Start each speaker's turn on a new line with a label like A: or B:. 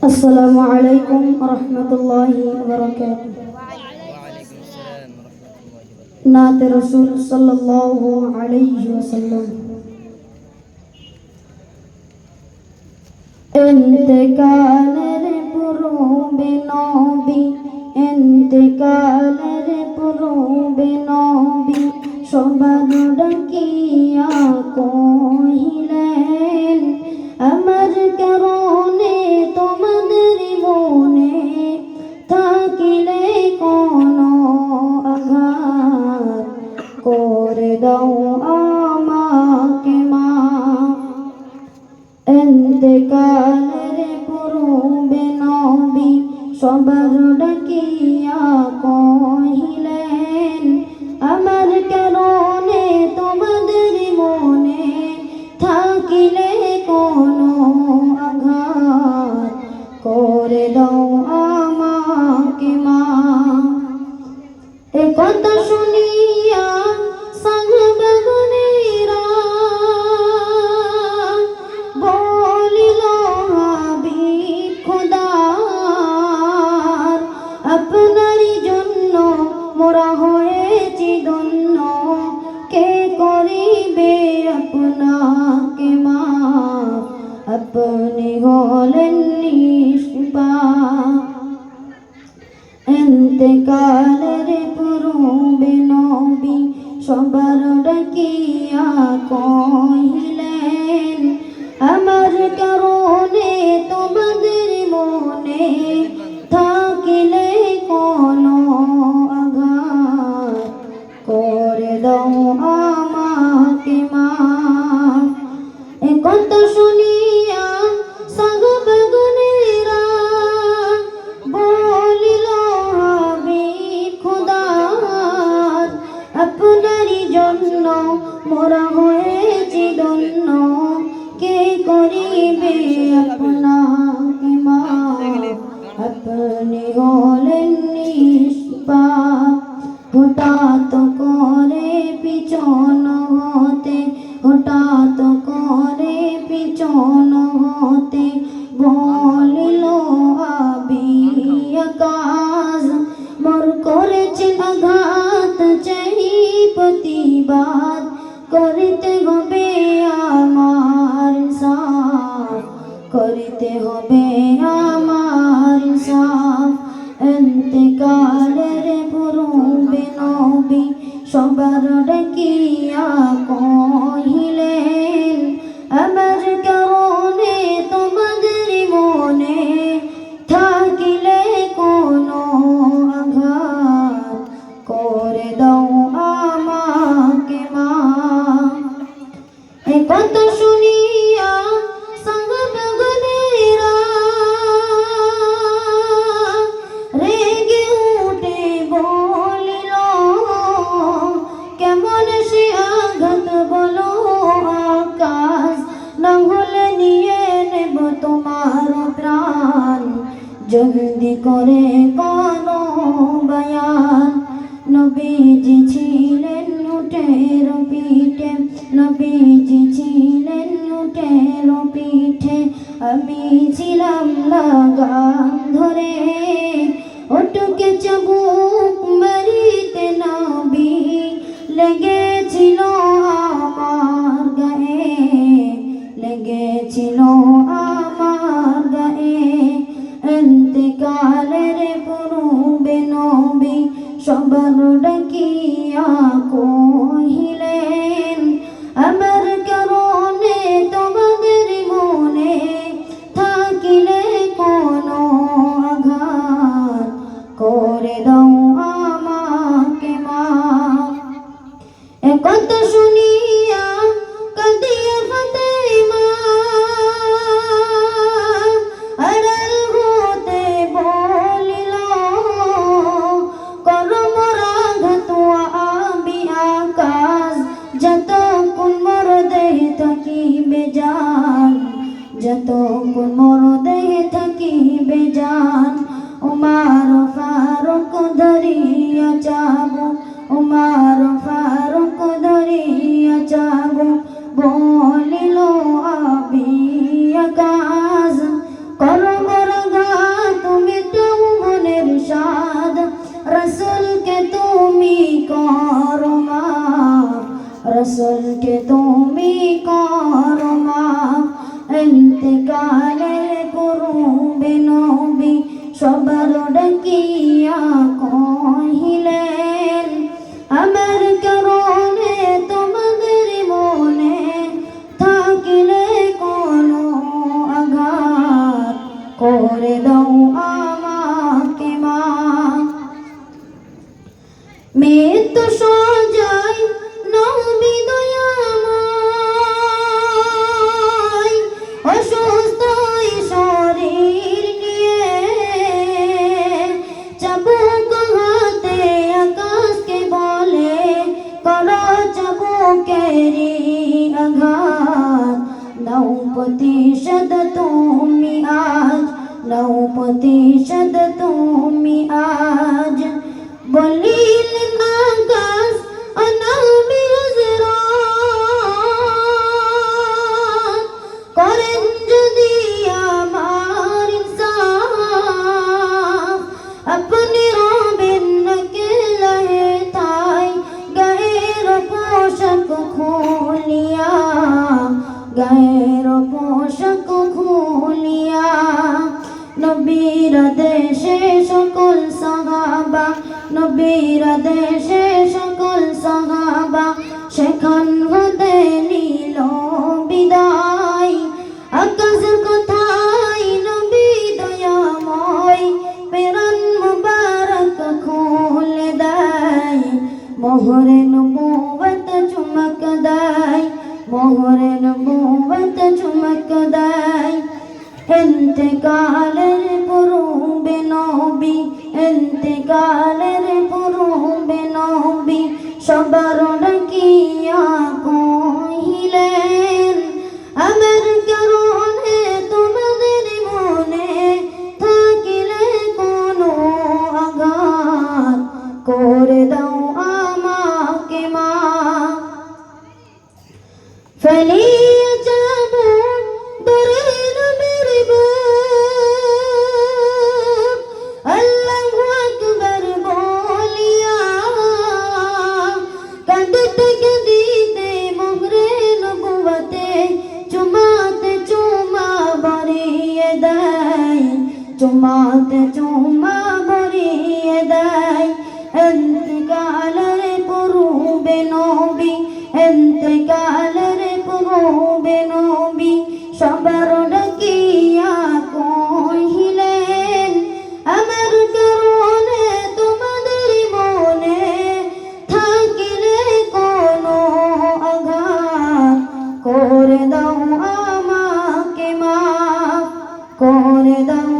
A: আসসালামু আলাইকুম রহমতুল্লাহি ওয়াবারাকাতুহু।
B: ওয়ালাইকুম আসসালাম রহমতুল্লাহি
A: নাতে রসুল সাল্লাল্লাহু আলাইহি ওয়াসাল্লাম। ইন্তেকালের পূর্বে নবী, ইন্তেকালের পূর্বে নবী সবার ডাকিয়া কহিলেন, আমার কারণে তোমাদের মনে থাকিলে কোনো আঘাত করে দাও আমাকে মাফ। ইন্তেকালের পূর্বে নবী সবার ডাকিয়া কহিলেন, আমার কারণে তোমাদের মনে থাকিলে কোনো আঘাত করে দাও আমাকে মাফ। এ কথা শুনিয়া সাহাবাগণেরা বলিল, হাবিব খোদার, আপনারই জন্য মোরা হয়েছি ধন্য, কে করিবে আপনাকে মাফ, আপনি হলেন নিষ্পাপ। ইন্তেকালের পূর্বে নবী সবার ডাকিয়া কহিলেন, আমার কারণে তোমাদের মনে থাকিলে কোনো আঘাত করে দাও আমাকে মাফ। এ কথা শুনিয়া সাহাবাগণেরা বলিল, হাবিব খোদার, আপনারই জন্য মোরা হয়েছি ধন্য, কে করিবে আপনাকে মাফ, আপনি হলেন নিষ্পাপ। হঠাৎ করে পিছন হতে, হঠাৎ করে পিছন হতে বলিল, আবি আকাশ, মোর করেছেন আঘাত, চাই প্রতিবাদ করিতে হবে আমার ইনসাফ, করিতে হবে আমার ইনসাফ। ইন্তেকালের পূর্বে নবী সবার ডাকিয়া কহিলেন, আমার কারণে তোমাদের মনে থাকিলে কোনো আঘাত করে দাও আমাকে মাফ। এ কথা শুনিয়া সাহাবাগণেরা রেগে উঠে বলিল, কেমন সে আঘাত বলো আকাশ, না হলে নিয়ে নেব তোমার প্রাণ, জলদি করে করো বয়ান। নবীজি ছিলেন উটের পিঠে, নবীজি ছিলেন উটের পিঠে, আমি ছিলাম লাগাম ধরে, ওটুকে চাবুক মারিতে নবী লেগেছিল আমার গায়ে, লেগেছিল আমার গায়ে। ইন্তেকালের পূর্বে নবী সবার ডাকিয়া কহিলেন, আমার কারণে তোমাদের মনে থাকিলে কোনো আঘাত করে দাও আমাকে মাফ। এ কথা শুনিয়া কাঁদিয়া ফাতেমা আড়াল হতে বলিল, করমর আঘাত আবি আকাশ, যতক্ষণ মোর দেহে থাকিবে জান, যতক্ষণ মোর দেহে থাকিবে জান। উমার ফারুক ধরিয়া চাবুক, উমার ফারুক ধরিয়া চাবুক বলিল, আবি আকাশ করমর রসুলকে তুমি করো মাফ, ইন্তেকালের করবে নবী সবার ডাকিয়া কহিলেন, আমার কারণে তোমাদের মনে থাকিলে কোনো আঘাত, করে দাও আমাকে মাফ। মৃত্যু সজায় নবী দয়াময়, অসুস্থ শরীর নিয়ে চাবুক হাতে আকাশকে বলে, করো চাবুকেরই আঘাত। নাও প্রতিশোধ তুমি আজ, নাও প্রতিশোধ তুমি আজ। বলিলেন আকাশ ও নবী হযরত, করেন যদি আমার ইনসাফ, আপনি রবেন না কেলাহে তাই গায়ের পোশাক খুলিয়া, গায়ের পোশাক খুলিয়া। নবীর দেশে সকল সাহাবা, নবীর দেশে সকল সাহাবা সেখান হতে নিল বিদায়। আকাশের কথায় নবী দয়াময় প্রাণ মুবারক খুলে দেয়, মোহরে নবুয়ত চমক দেয়, মোহরে নবুয়ত চমক দেয়। ইন্তেকালের পূর্বে নবী, ইন্তেকালের পূর্বে নবী সবার ডাকিয়া কহিলেন, আমার কারণে তোমাদের মনে থাকিলে কোনো আঘাত, করে দাও আমাকে মাফ। ফেলিয়া যাব দরে নবীর বুক, আল্লাহু আকবার বলিয়া, কাঁদিতে কাঁদিতে মোহরে নবুয়তে চুমাতে চুমা ভরিয়ে দেয়, চুমাতে চুমা ভরিয়ে দেয়। ইন্তেকালের পূর্বে নবী, ইন্তেকালের পূর্বে নবী সবার ডাকিয়া কহিলেন, আমার কারণে তোমাদের মনে থাকিলে কোনো আঘাত, করে দাও আমাকে মাফ, করে দাও